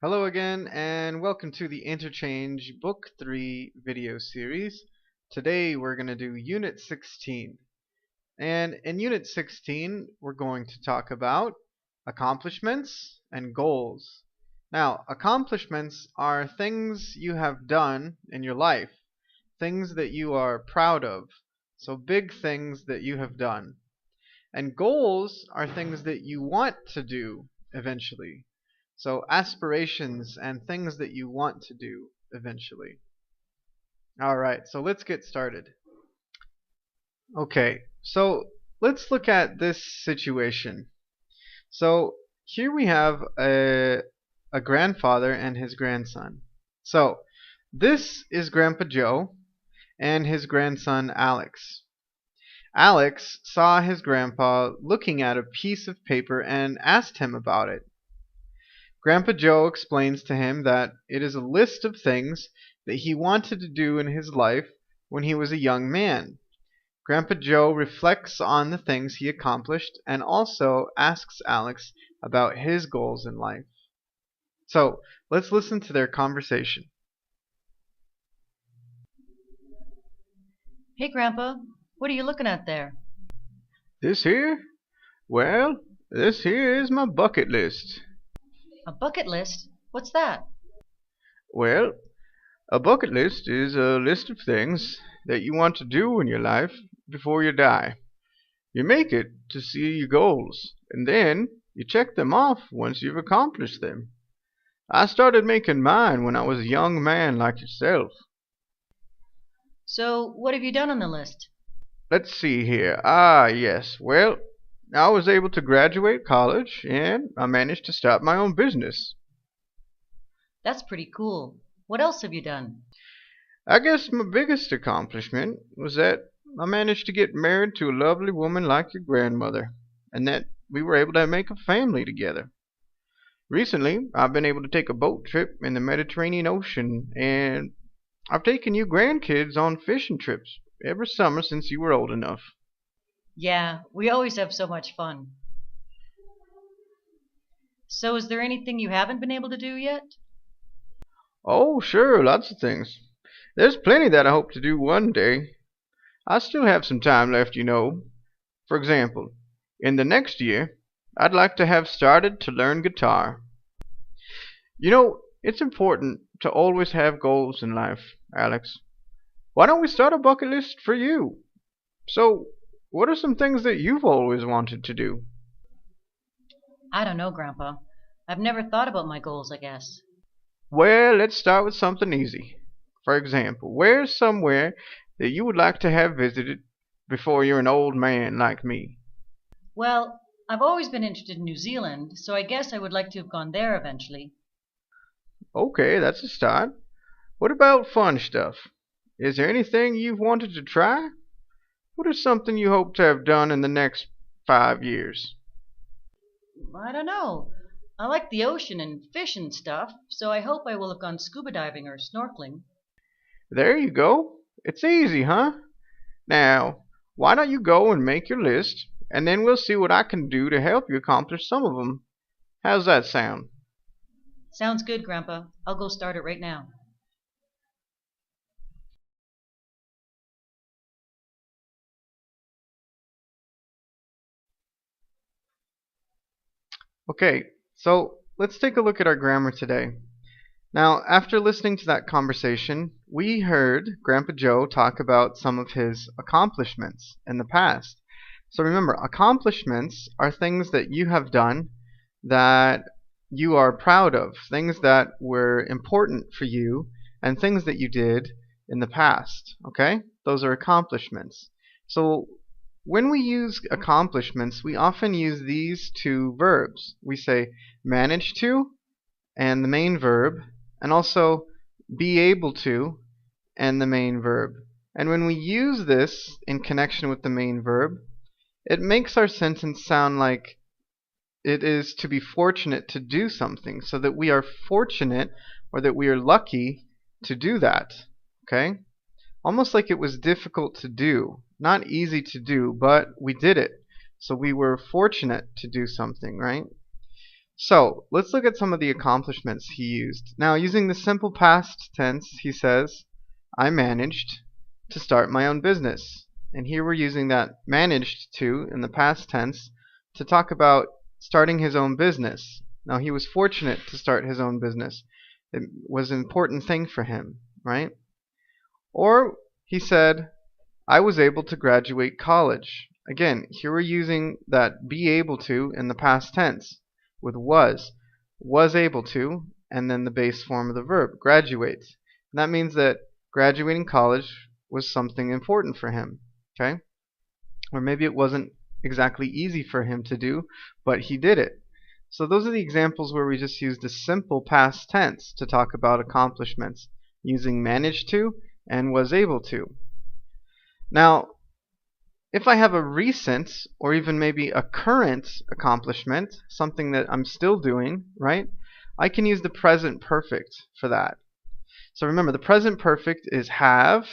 Hello again, and welcome to the Interchange Book 3 video series. Today we're going to do Unit 16. And in Unit 16, we're going to talk about accomplishments and goals. Now, accomplishments are things you have done in your life, things that you are proud of, so big things that you have done. And goals are things that you want to do eventually. So aspirations and things that you want to do eventually. Alright, so let's get started. Okay, so let's look at this situation. So here we have a grandfather and his grandson. So this is Grandpa Joe and his grandson Alex. Alex saw his grandpa looking at a piece of paper and asked him about it. Grandpa Joe explains to him that it is a list of things that he wanted to do in his life when he was a young man. Grandpa Joe reflects on the things he accomplished and also asks Alex about his goals in life. So, let's listen to their conversation. Hey, Grandpa, what are you looking at there? This here? Well, this here is my bucket list. A bucket list? What's that? Well, a bucket list is a list of things that you want to do in your life before you die. You make it to see your goals, and then you check them off once you've accomplished them. I started making mine when I was a young man like yourself. So, what have you done on the list? Let's see here. Ah, yes. Well, I was able to graduate college, and I managed to start my own business. That's pretty cool. What else have you done? I guess my biggest accomplishment was that I managed to get married to a lovely woman like your grandmother, and that we were able to make a family together. Recently, I've been able to take a boat trip in the Mediterranean Ocean, and I've taken you grandkids on fishing trips every summer since you were old enough. Yeah, we always have so much fun. So, is there anything you haven't been able to do yet? Oh, sure, lots of things. There's plenty that I hope to do one day. I still have some time left, you know. For example, in the next year, I'd like to have started to learn guitar. You know, it's important to always have goals in life, Alex. Why don't we start a bucket list for you? So, what are some things that you've always wanted to do? I don't know, Grandpa. I've never thought about my goals, I guess. Well, let's start with something easy. For example, where's somewhere that you would like to have visited before you're an old man like me? Well, I've always been interested in New Zealand, so I guess I would like to have gone there eventually. Okay, that's a start. What about fun stuff? Is there anything you've wanted to try? What is something you hope to have done in the next 5 years? I don't know. I like the ocean and fish and stuff, so I hope I will have gone scuba diving or snorkeling. There you go. It's easy, huh? Now, why don't you go and make your list, and then we'll see what I can do to help you accomplish some of them. How's that sound? Sounds good, Grandpa. I'll go start it right now. Okay, so let's take a look at our grammar today. Now, after listening to that conversation, we heard Grandpa Joe talk about some of his accomplishments in the past. So remember, accomplishments are things that you have done that you are proud of, things that were important for you, and things that you did in the past. Okay? Those are accomplishments. So when we use accomplishments, we often use these two verbs. We say manage to and the main verb, and also be able to and the main verb. And when we use this in connection with the main verb, it makes our sentence sound like it is to be fortunate to do something, so that we are fortunate or that we are lucky to do that. Okay? Almost like it was difficult to do. Not easy to do, but we did it. So we were fortunate to do something, right? So let's look at some of the accomplishments he used. Now, using the simple past tense, he says, I managed to start my own business. And here we're using that managed to in the past tense to talk about starting his own business. Now, he was fortunate to start his own business. It was an important thing for him, right? Or he said, I was able to graduate college. Again, here we're using that be able to in the past tense with was able to, and then the base form of the verb, graduate. And that means that graduating college was something important for him, okay? Or maybe it wasn't exactly easy for him to do, but he did it. So those are the examples where we just used a simple past tense to talk about accomplishments, using managed to and was able to. Now, if I have a recent or even maybe a current accomplishment, something that I'm still doing, right? I can use the present perfect for that. So remember, the present perfect is have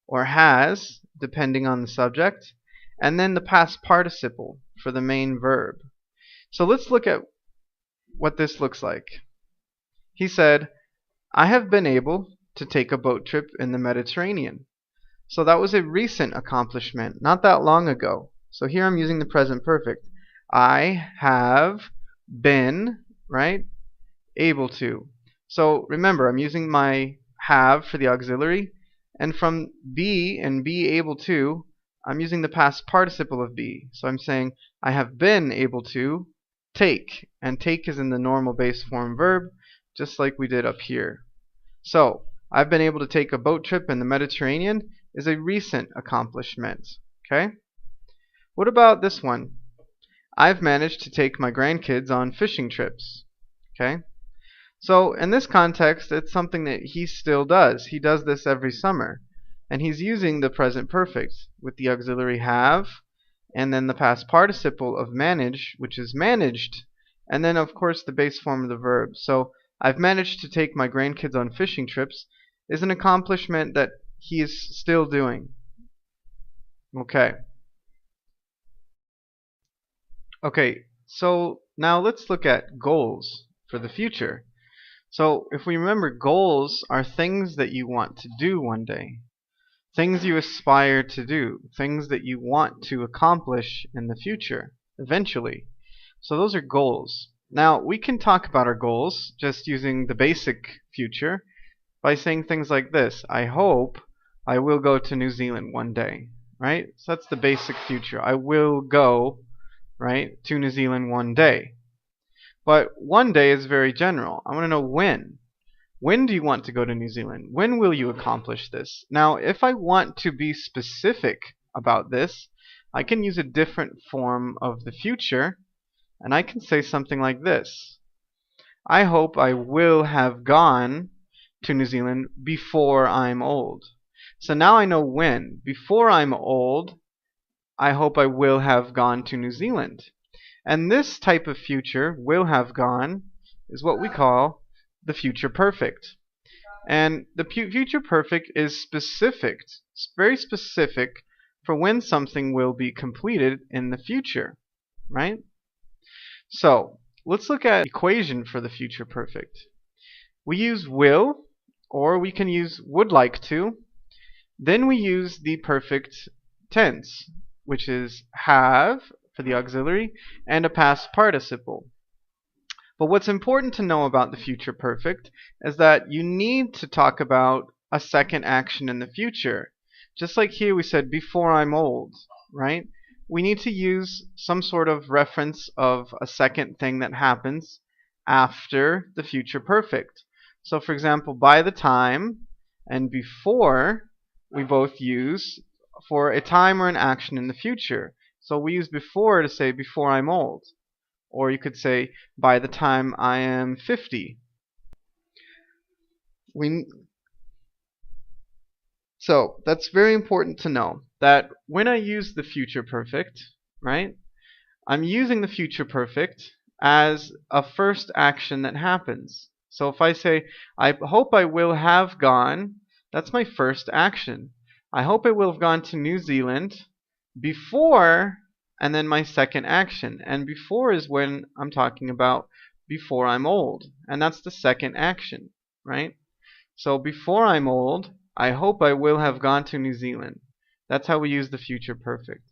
or has, depending on the subject, and then the past participle for the main verb. So let's look at what this looks like. He said, I have been able to take a boat trip in the Mediterranean. So that was a recent accomplishment, not that long ago. So here I'm using the present perfect. I have been, right, able to. So remember, I'm using my have for the auxiliary, and from be and be able to, I'm using the past participle of be. So I'm saying I have been able to take, and take is in the normal base form verb, just like we did up here. So I've been able to take a boat trip in the Mediterranean is a recent accomplishment. Okay? What about this one? I've managed to take my grandkids on fishing trips. Okay? So in this context, it's something that he still does. He does this every summer. And he's using the present perfect with the auxiliary have, and then the past participle of manage, which is managed, and then of course the base form of the verb. So I've managed to take my grandkids on fishing trips is an accomplishment that he is still doing. Okay. Okay, so now let's look at goals for the future. So if we remember, goals are things that you want to do one day. Things you aspire to do. Things that you want to accomplish in the future, eventually. So those are goals. Now, we can talk about our goals just using the basic future by saying things like this. I hope I will go to New Zealand one day, right? So that's the basic future. I will go, right, to New Zealand one day. But one day is very general. I want to know when. When do you want to go to New Zealand? When will you accomplish this? Now, if I want to be specific about this, I can use a different form of the future, and I can say something like this. I hope I will have gone to New Zealand before I'm old. So now I know when. Before I'm old, I hope I will have gone to New Zealand. And this type of future, will have gone, is what we call the future perfect. And the future perfect is specific. It's very specific for when something will be completed in the future, right? So let's look at the equation for the future perfect. We use will, or we can use would like to. Then we use the perfect tense, which is have for the auxiliary and a past participle. But what's important to know about the future perfect is that you need to talk about a second action in the future. Just like here we said before I'm old, right? We need to use some sort of reference of a second thing that happens after the future perfect. So for example, by the time and before, we both use for a time or an action in the future. So we use before to say before I'm old. Or you could say by the time I am 50. So that's very important to know that when I use the future perfect, right, I'm using the future perfect as a first action that happens. So if I say, I hope I will have gone, that's my first action. I hope I will have gone to New Zealand before, and then my second action. And before is when I'm talking about before I'm old. And that's the second action, right? So before I'm old, I hope I will have gone to New Zealand. That's how we use the future perfect.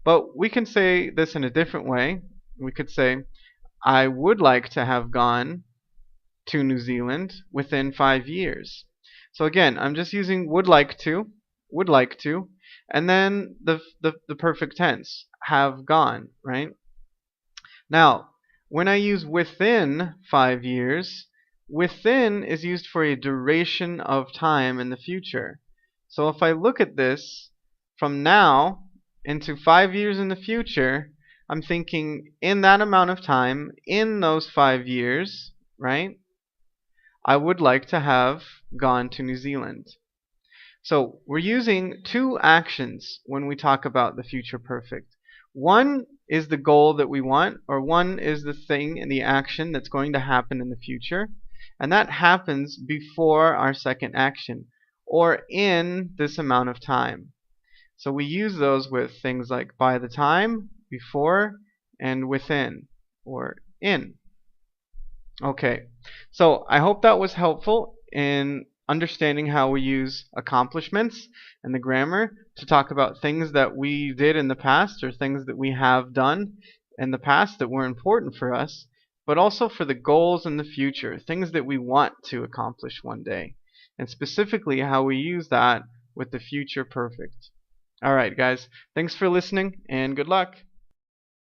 But we can say this in a different way. We could say, I would like to have gone to New Zealand within 5 years. So again, I'm just using would like to, and then the perfect tense, have gone, right? Now, when I use within 5 years, within is used for a duration of time in the future. So if I look at this from now into 5 years in the future, I'm thinking in that amount of time, in those 5 years, right? I would like to have gone to New Zealand. So we're using two actions when we talk about the future perfect. One is the goal that we want, or one is the thing and the action that's going to happen in the future. And that happens before our second action, or in this amount of time. So we use those with things like by the time, before, and within, or in. Okay, so I hope that was helpful in understanding how we use accomplishments and the grammar to talk about things that we did in the past or things that we have done in the past that were important for us, but also for the goals in the future, things that we want to accomplish one day, and specifically how we use that with the future perfect. Alright guys, thanks for listening and good luck.